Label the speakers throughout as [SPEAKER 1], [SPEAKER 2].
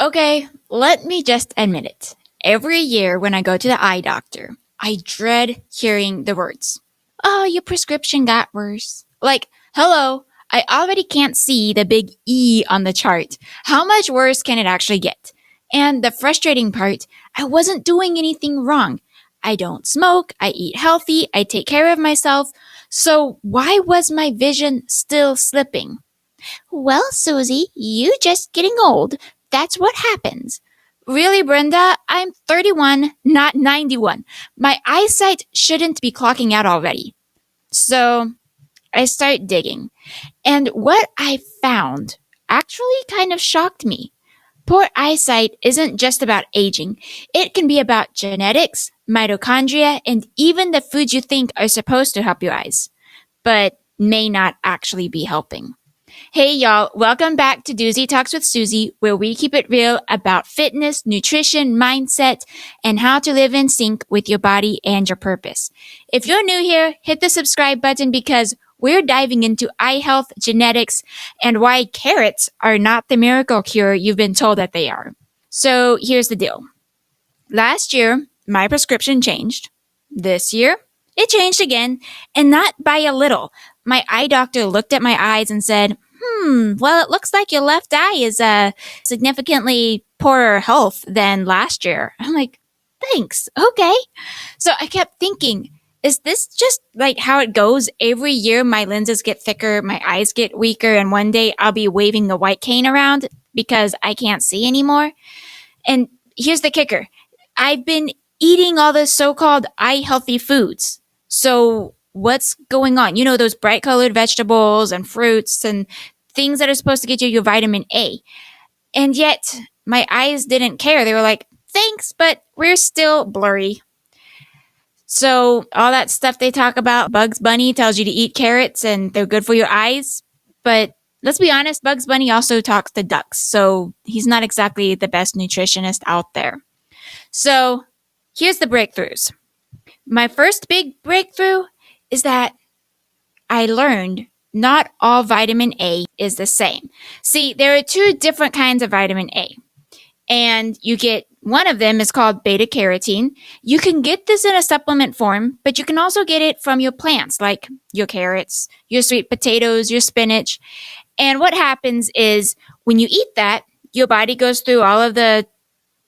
[SPEAKER 1] Okay, let me just admit it. Every year when I go to the eye doctor, I dread hearing the words, "Oh, your prescription got worse." Like, hello, I already can't see the big E on the chart. How much worse can it actually get? And the frustrating part, I wasn't doing anything wrong. I don't smoke, I eat healthy, I take care of myself. So why was my vision still slipping? Well, Susie, you just getting old. That's what happens. Really, Brenda? I'm 31, not 91. My eyesight shouldn't be clocking out already. So I start digging. And what I found actually kind of shocked me. Poor eyesight isn't just about aging. It can be about genetics, mitochondria, and even the foods you think are supposed to help your eyes, but may not actually be helping. Hey y'all, welcome back to Doozy Talks with Susie, where we keep it real about fitness, nutrition, mindset, and how to live in sync with your body and your purpose. If you're new here, hit the subscribe button because we're diving into eye health, genetics, and why carrots are not the miracle cure you've been told that they are. So here's the deal. Last year, my prescription changed. This year, it changed again, and not by a little. My eye doctor looked at my eyes and said, well, it looks like your left eye is significantly poorer health than last year. I'm like, thanks. Okay. So I kept thinking, is this just like how it goes? Every year my lenses get thicker, my eyes get weaker, and one day I'll be waving the white cane around because I can't see anymore. And here's the kicker. I've been eating all the so-called eye healthy foods. So what's going on? You know, those bright colored vegetables and fruits and things that are supposed to get you your vitamin A. And yet my eyes didn't care. They were like, thanks, but we're still blurry. So all that stuff they talk about, Bugs Bunny tells you to eat carrots and they're good for your eyes. But let's be honest, Bugs Bunny also talks to ducks. So he's not exactly the best nutritionist out there. So here's the breakthroughs. My first big breakthrough is that I learned not all vitamin A is the same. See, there are two different kinds of vitamin A. And you get one of them is called beta-carotene. You can get this in a supplement form, but you can also get it from your plants, like your carrots, your sweet potatoes, your spinach. And what happens is when you eat that, your body goes through all of the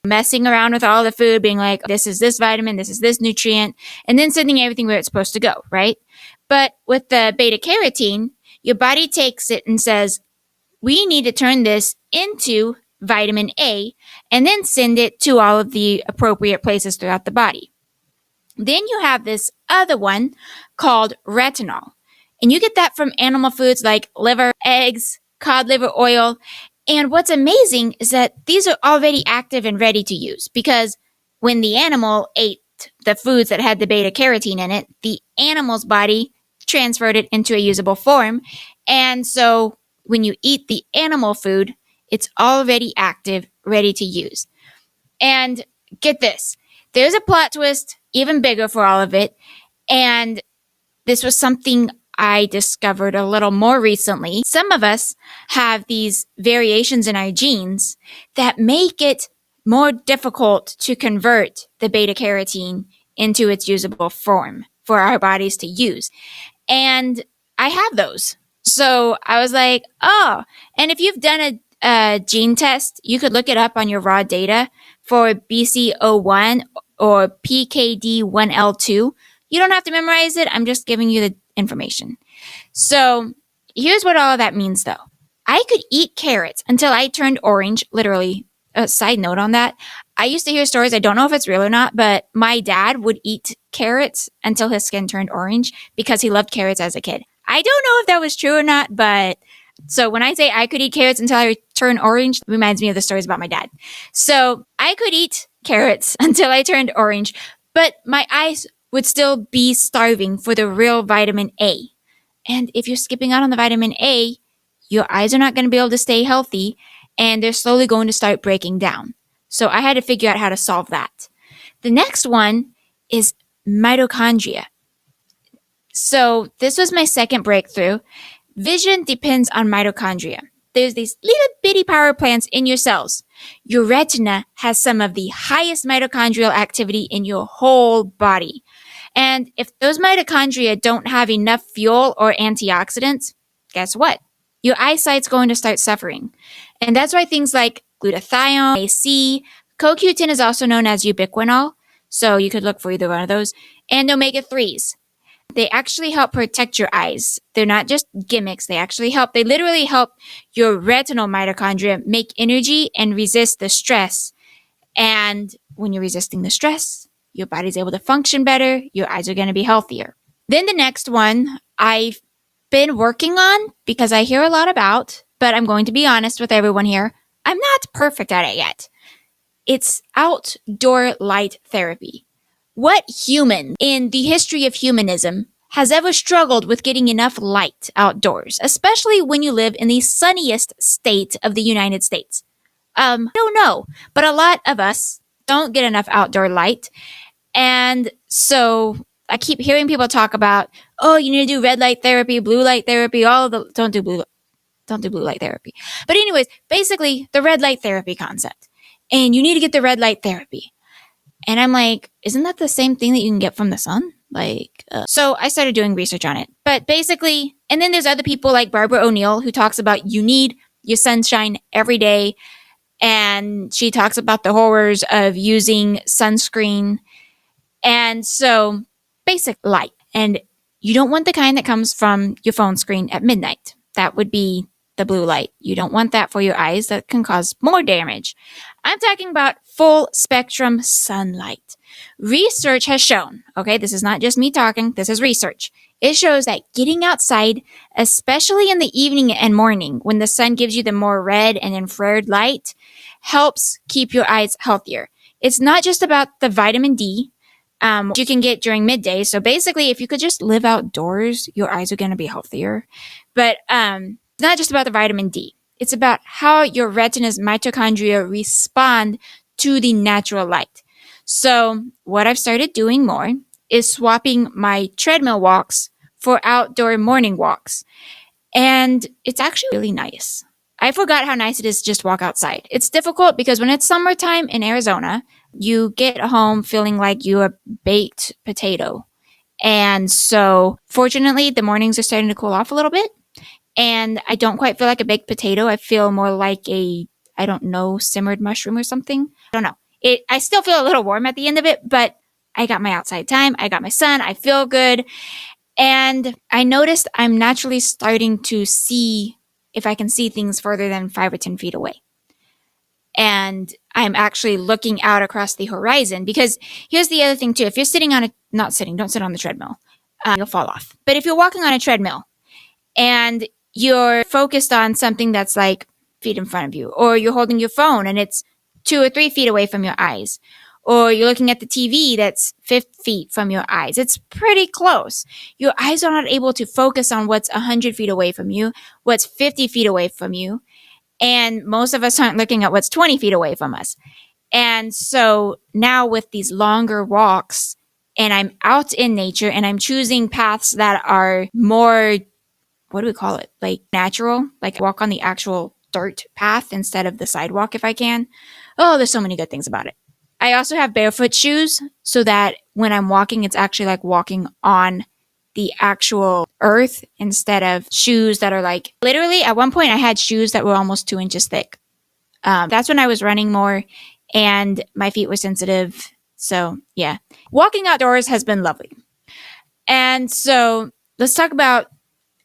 [SPEAKER 1] messing around with all the food, being like, this is this vitamin, this is this nutrient, and then sending everything where it's supposed to go, right? But with the beta-carotene, your body takes it and says, we need to turn this into vitamin A and then send it to all of the appropriate places throughout the body. Then you have this other one called retinol. And you get that from animal foods like liver, eggs, cod liver oil. And what's amazing is that these are already active and ready to use because when the animal ate the foods that had the beta-carotene in it, the animal's body transferred it into a usable form. And so when you eat the animal food, it's already active, ready to use. And get this, there's a plot twist, even bigger for all of it. And this was something I discovered a little more recently. Some of us have these variations in our genes that make it more difficult to convert the beta-carotene into its usable form for our bodies to use. And I have those. So I was like, oh, and if you've done a gene test, you could look it up on your raw data for BCO1 or PKD1L2. You don't have to memorize it. I'm just giving you the information. So here's what all of that means though. I could eat carrots until I turned orange, literally. A side note on that. I used to hear stories, I don't know if it's real or not, but my dad would eat carrots until his skin turned orange because he loved carrots as a kid. I don't know if that was true or not, but so when I say I could eat carrots until I turn orange, it reminds me of the stories about my dad. So I could eat carrots until I turned orange, but my eyes would still be starving for the real vitamin A. And if you're skipping out on the vitamin A, your eyes are not going to be able to stay healthy and they're slowly going to start breaking down. So I had to figure out how to solve that. The next one is mitochondria. So this was my second breakthrough. Vision depends on mitochondria. there's these little bitty power plants in your cells. Your retina has some of the highest mitochondrial activity in your whole body. And if those mitochondria don't have enough fuel or antioxidants, guess what? Your eyesight's going to start suffering. And that's why things like glutathione, AC, CoQ10 is also known as ubiquinol, so you could look for either one of those, and omega-3s. They actually help protect your eyes. They're not just gimmicks. They actually help. They literally help your retinal mitochondria make energy and resist the stress. And when you're resisting the stress, your body's able to function better. Your eyes are going to be healthier. Then the next one I've been working on because I hear a lot about, but I'm going to be honest with everyone here. I'm not perfect at it yet. It's outdoor light therapy. What human in the history of humanism has ever struggled with getting enough light outdoors, especially when you live in the sunniest state of the United States? I don't know, but a lot of us don't get enough outdoor light. And so I keep hearing people talk about, oh, you need to do red light therapy, blue light therapy, don't do blue light therapy. But anyways, basically the red light therapy concept. And you need to get the red light therapy. And I'm like, isn't that the same thing that you can get from the sun? So I started doing research on it. But basically, and then there's other people like Barbara O'Neill who talks about you need your sunshine every day. And she talks about the horrors of using sunscreen. And so basic light. And you don't want the kind that comes from your phone screen at midnight. That would be the blue light. You don't want that for your eyes. That can cause more damage. I'm talking about full spectrum sunlight. Research has shown, okay, this is not just me talking, this is research. It shows that getting outside, especially in the evening and morning when the sun gives you the more red and infrared light, helps keep your eyes healthier. It's not just about the vitamin D, you can get during midday. So basically, if you could just live outdoors, your eyes are going to be healthier. But it's not just about the vitamin D. It's about how your retina's mitochondria respond to the natural light. So what I've started doing more is swapping my treadmill walks for outdoor morning walks. And it's actually really nice. I forgot how nice it is to just walk outside. It's difficult because when it's summertime in Arizona, you get home feeling like you're a baked potato. And so fortunately, the mornings are starting to cool off a little bit. And I don't quite feel like a baked potato. I feel more like simmered mushroom or something. I don't know. I still feel a little warm at the end of it, but I got my outside time. I got my sun. I feel good. And I noticed I'm naturally starting to see if I can see things further than 5 or 10 feet away. And I'm actually looking out across the horizon because here's the other thing too. If you're don't sit on the treadmill. You'll fall off. But if you're walking on a treadmill and you're focused on something that's like feet in front of you, or you're holding your phone and it's 2 or 3 feet away from your eyes, or you're looking at the TV that's 5 feet from your eyes, it's pretty close. Your eyes are not able to focus on what's 100 feet away from you, what's 50 feet away from you. And most of us aren't looking at what's 20 feet away from us. And so now with these longer walks, and I'm out in nature and I'm choosing paths that are more, what do we call it? Like natural, like walk on the actual dirt path instead of the sidewalk if I can. Oh, there's so many good things about it. I also have barefoot shoes so that when I'm walking, it's actually like walking on the actual earth instead of shoes that are like, literally at one point I had shoes that were almost 2 inches thick. That's when I was running more and my feet were sensitive. So yeah, walking outdoors has been lovely. And so let's talk about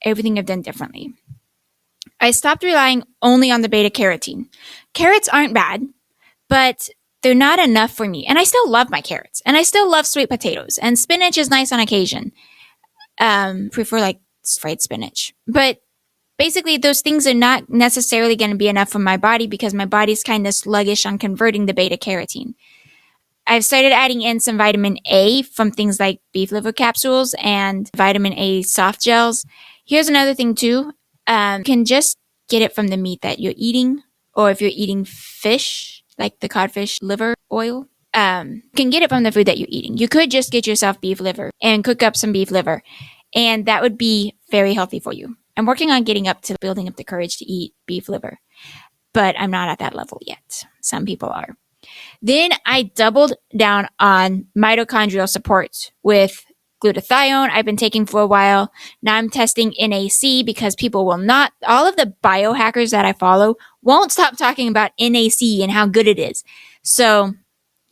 [SPEAKER 1] everything I've done differently. I stopped relying only on the beta-carotene. Carrots aren't bad, but they're not enough for me. And I still love my carrots. And I still love sweet potatoes. And spinach is nice on occasion. Prefer like fried spinach. But basically, those things are not necessarily going to be enough for my body because my body's kind of sluggish on converting the beta-carotene. I've started adding in some vitamin A from things like beef liver capsules and vitamin A soft gels. Here's another thing too. You can just get it from the meat that you're eating, or if you're eating fish, like the codfish liver oil, you can get it from the food that you're eating. You could just get yourself beef liver and cook up some beef liver, and that would be very healthy for you. I'm working on getting up to building up the courage to eat beef liver, but I'm not at that level yet. Some people are. Then I doubled down on mitochondrial support with glutathione. I've been taking for a while. Now I'm testing NAC because people will not, all of the biohackers that I follow won't stop talking about NAC and how good it is. So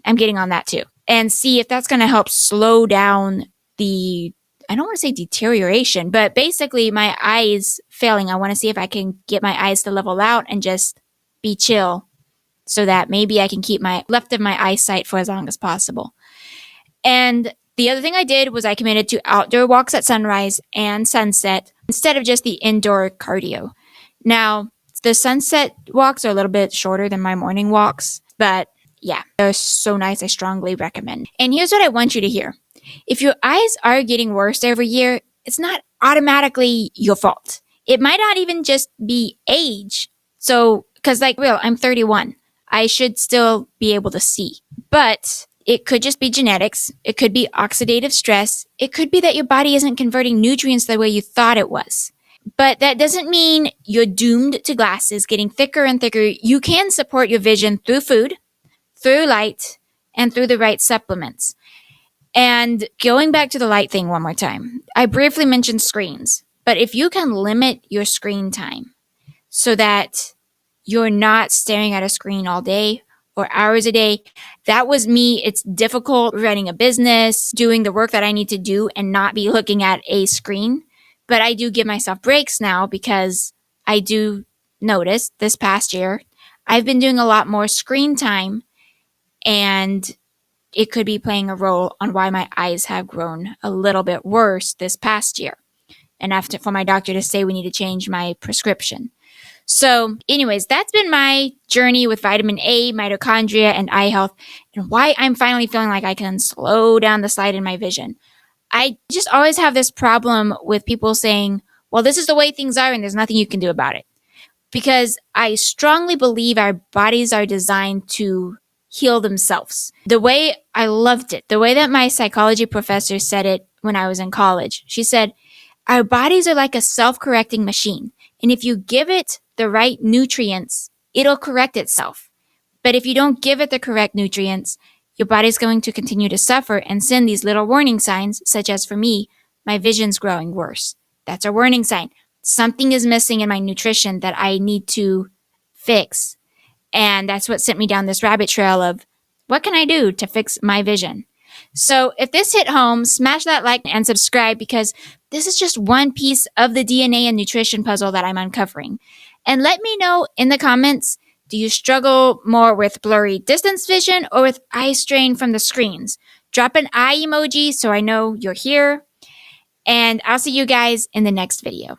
[SPEAKER 1] I'm getting on that too. And see if that's going to help slow down the, I don't want to say deterioration, but basically my eyes failing. I want to see if I can get my eyes to level out and just be chill so that maybe I can keep my left of my eyesight for as long as possible. And the other thing I did was I committed to outdoor walks at sunrise and sunset instead of just the indoor cardio. Now, the sunset walks are a little bit shorter than my morning walks, but yeah, they're so nice. I strongly recommend. And here's what I want you to hear. If your eyes are getting worse every year, it's not automatically your fault. It might not even just be age. So, because I'm 31. I should still be able to see. But it could just be genetics. It could be oxidative stress. It could be that your body isn't converting nutrients the way you thought it was. But that doesn't mean you're doomed to glasses getting thicker and thicker. You can support your vision through food, through light, and through the right supplements. And going back to the light thing one more time, I briefly mentioned screens. But if you can limit your screen time so that you're not staring at a screen all day or hours a day. That was me. It's difficult running a business, doing the work that I need to do and not be looking at a screen. But I do give myself breaks now because I do notice this past year, I've been doing a lot more screen time, and it could be playing a role on why my eyes have grown a little bit worse this past year. And after for my doctor to say we need to change my prescription. So anyways, that's been my journey with vitamin A, mitochondria, and eye health, and why I'm finally feeling like I can slow down the slide in my vision. I just always have this problem with people saying, well, this is the way things are and there's nothing you can do about it. Because I strongly believe our bodies are designed to heal themselves. The way I loved it, the way that my psychology professor said it when I was in college, she said, our bodies are like a self-correcting machine. And if you give it the right nutrients, it'll correct itself. But if you don't give it the correct nutrients, your body's going to continue to suffer and send these little warning signs, such as for me, my vision's growing worse. That's a warning sign. Something is missing in my nutrition that I need to fix. And that's what sent me down this rabbit trail of what can I do to fix my vision? So if this hit home, smash that like and subscribe because this is just one piece of the DNA and nutrition puzzle that I'm uncovering. And let me know in the comments, do you struggle more with blurry distance vision or with eye strain from the screens? Drop an eye emoji so I know you're here. And I'll see you guys in the next video.